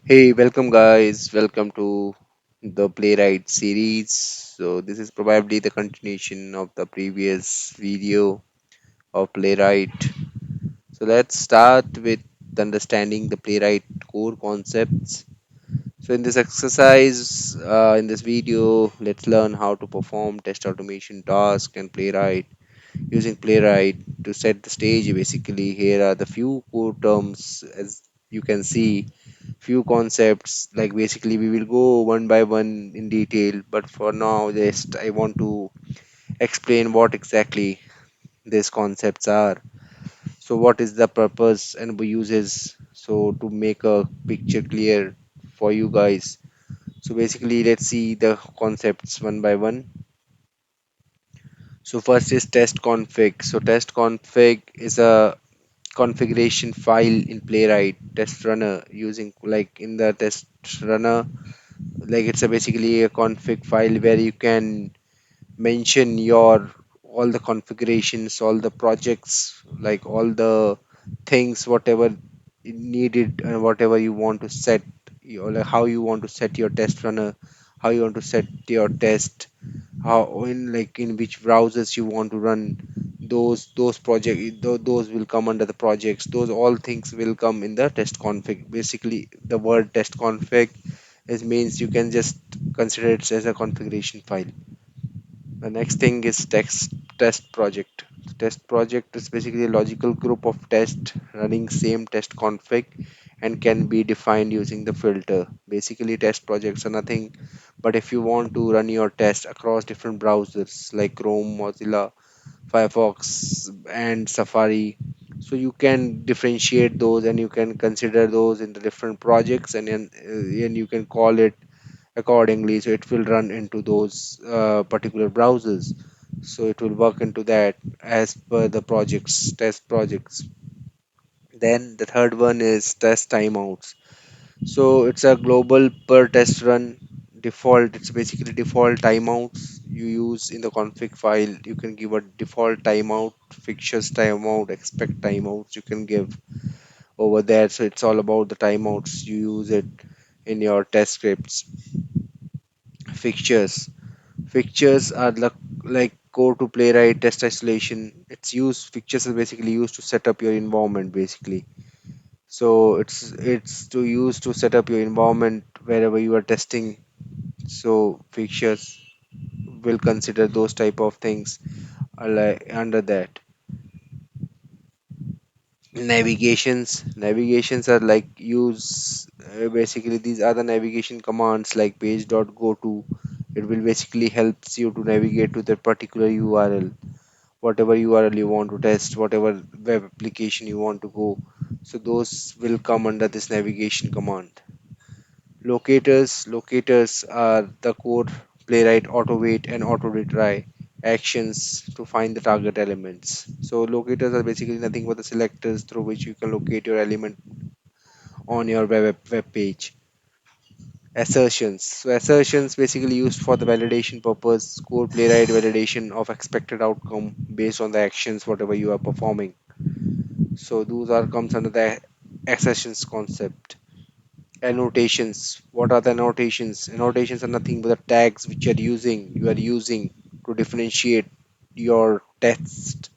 Hey, welcome guys. Welcome to the Playwright series. So this is probably the continuation of the previous video of Playwright. So let's start with understanding the Playwright core concepts. So in this exercise, in this video, let's learn how to perform test automation task and Playwright using Playwright to set the stage. Basically, here are the few core terms as you can see, few concepts. Like basically we will go one by one in detail, but for now just I want to explain what exactly these concepts are. So what is the purpose and we uses, so to make a picture clear for you guys. So basically let's see the concepts one by one. So first is test config. So test config is a configuration file in Playwright test runner, using like in the test runner, like it's a basically a config file where you can mention your all the configurations, all the projects, like all the things whatever needed and whatever you want to set, like how you want to set your test runner, how you want to set your test, how in like in which browsers you want to run those project, those will come under the projects. Those all things will come in the test config. Basically the word test config is means you can just consider it as a configuration file. The next thing is text test project. Test project is basically a logical group of tests running same test config and can be defined using the filter. Basically, test projects are nothing but if you want to run your test across different browsers like Chrome, Mozilla, Firefox, and Safari. So you can differentiate those and you can consider those in the different projects, and you can call it accordingly, so it will run into those particular browsers, so it will work into that as per the projects, test projects. Then the third one is test timeouts. So it's a global per test run default. It's basically default timeouts you use in the config file. You can give a default timeout, fixtures timeout, expect timeouts you can give over there. So it's all about the timeouts you use it in your test scripts. Fixtures are like go to Playwright test isolation. It's used Fixtures are basically used to set up your environment basically. So it's to use to set up your environment wherever you are testing. So fixtures will consider those type of things like under that. Navigations are like use basically these are the navigation commands like page.go to. It will basically helps you to navigate to that particular URL, whatever URL you want to test, whatever web application you want to go. So those will come under this navigation command. Locators are the core Playwright auto wait and auto retry actions to find the target elements. So locators are basically nothing but the selectors through which you can locate your element on your web page. Assertions basically used for the validation purpose, core Playwright validation of expected outcome based on the actions whatever you are performing. So those are comes under the assertions concept. Annotations. What are the annotations? Annotations are nothing but the tags which you are using to differentiate your text.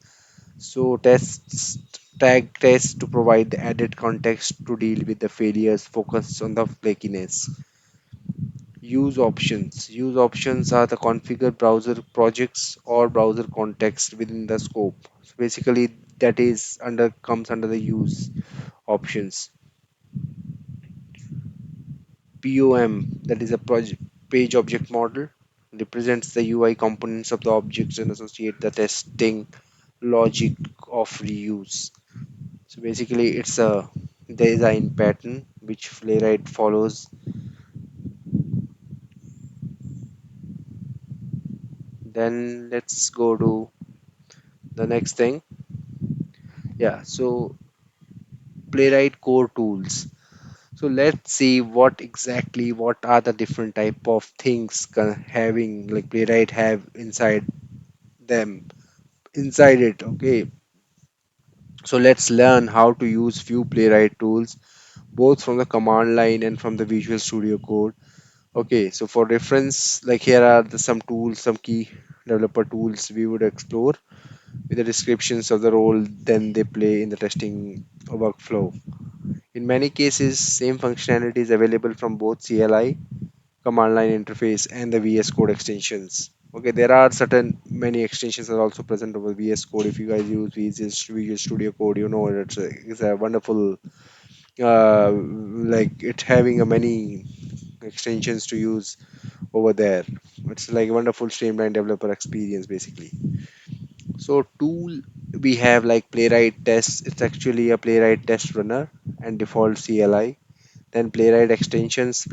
So tests tag tests to provide the added context to deal with the failures focused on the flakiness. Use options are the configure browser projects or browser context within the scope. So basically that is under comes under the use options. POM, that is a project page object model, represents the UI components of the objects and associate the testing logic of reuse. So basically it's a design pattern which Playwright follows. Then let's go to the next thing. Yeah, so Playwright core tools. So let's see what are the different type of things having like Playwright have them inside it. Okay, so let's learn how to use few Playwright tools. both from the command line and from the Visual Studio Code. Okay, so for reference, like here are some tools, some key developer tools we would explore with the descriptions of the role then they play in the testing workflow. In many cases, same functionality is available from both CLI, command line interface, and the VS Code extensions. Okay, there are certain many extensions are also present over VS Code. If you guys use Visual Studio Code, you know it's a wonderful, like it having a many extensions to use over there. It's like a wonderful streamlined developer experience basically. So tool we have like Playwright tests. It's actually a Playwright test runner and default CLI. Then Playwright extensions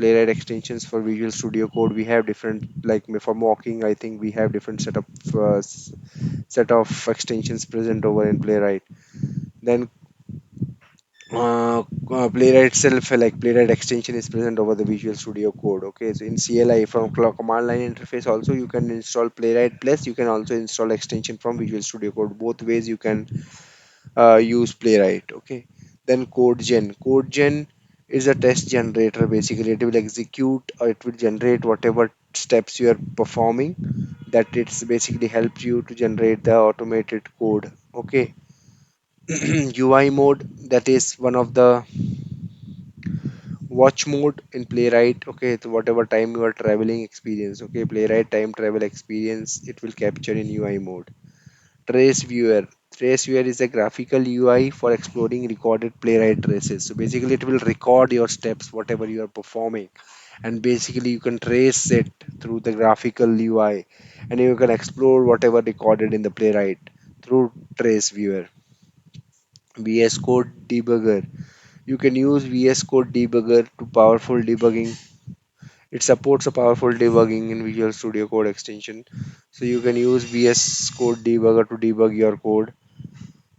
for Visual Studio Code. We have different like for mocking. I think we have different set of extensions present over in Playwright. Then Playwright itself, like Playwright extension, is present over the Visual Studio Code. Okay, so in CLI from command line interface, also you can install Playwright Plus. You can also install extension from Visual Studio Code. Both ways you can use Playwright. Okay, then code gen is a test generator. Basically it will execute or it will generate whatever steps you are performing, that it's basically helps you to generate the automated code. Okay. UI mode, that is one of the watch mode in Playwright. Okay, so whatever time you are traveling experience. Okay, Playwright time travel experience, it will capture in UI mode. Trace viewer is a graphical UI for exploring recorded Playwright traces. So basically it will record your steps whatever you are performing, and basically you can trace it through the graphical UI, and you can explore whatever recorded in the Playwright through trace viewer. VS Code debugger, you can use VS Code debugger to powerful debugging. It supports a powerful debugging in Visual Studio Code extension. So you can use VS Code debugger to debug your code.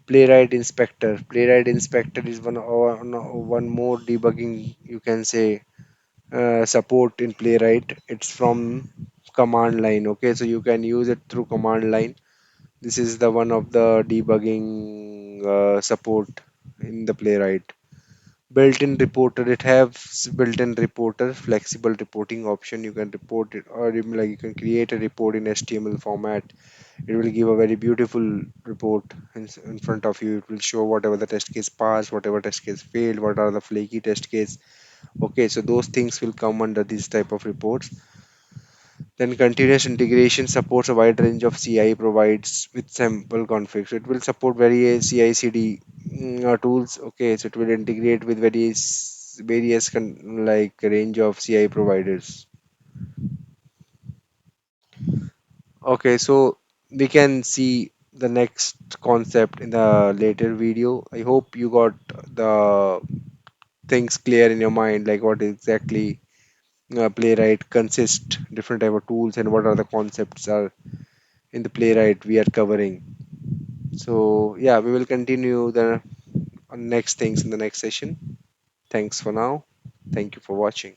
Playwright Inspector. Playwright Inspector is one more debugging, you can say, support in Playwright. It's from command line. Okay, so you can use it through command line. This is the one of the debugging support in the Playwright. Built-in reporter, it has built-in reporter, flexible reporting option. You can report it, or you can create a report in HTML format. It will give a very beautiful report in front of you. It will show whatever the test case passed, whatever test case failed, what are the flaky test case. Okay, so those things will come under this type of reports. Then continuous integration supports a wide range of CI provides with sample configs. So it will support various CI/CD tools. Okay, so it will integrate with various like range of CI providers. Okay, so we can see the next concept in the later video. I hope you got the things clear in your mind, like what exactly Playwright consists, different type of tools, and what are the concepts are in the Playwright we are covering. So yeah, we will continue the next things in the next session. Thanks for now. Thank you for watching.